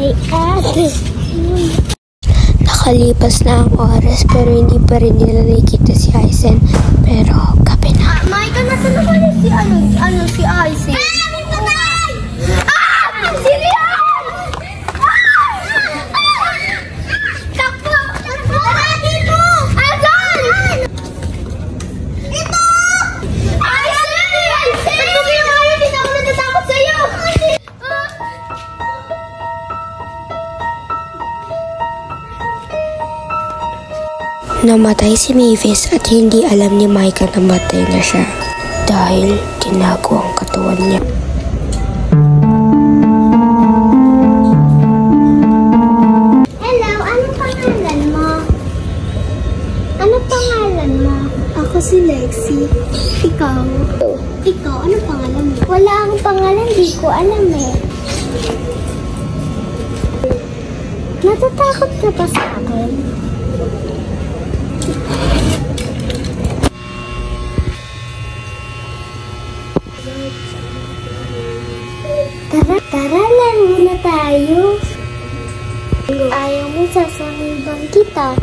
Ay, ate. Nakalipas na ang oras pero hindi pa rin nila nakikita si Aizen. Pero gabi na. Michael, nasa na pala si Aizen? Si Leon! Takbo! Tara dito! Azon! Ito! Aizen! Pagkubi mo kayo, hindi ako natatakot sa'yo! Namatay si Mavis at hindi alam ni Micah na matay na siya dahil tinago ang katawan niya. Hello, anong pangalan mo? Anong pangalan mo? Ako si Lexi. Ikaw? Ikaw, anong pangalan mo? Wala akong pangalan, di ko alam eh. Natatakot ka pa sa akin? Tara, laro na tayo. Ayaw mo sasahiban kita.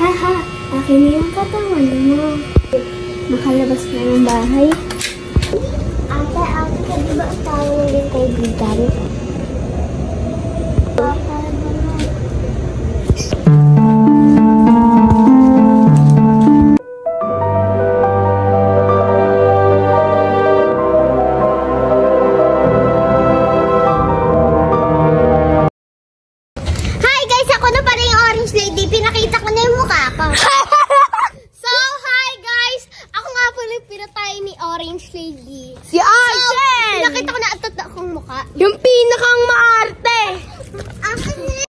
Haha, akin yung katawan mo. Makalabas na ng bahay. Ate, di ba tayo ulit kaibigan? Lady, pinakita ko na yung mukha ko. So, hi guys! Ako nga po nagpiratay ni Orange Lady. Si Aizen!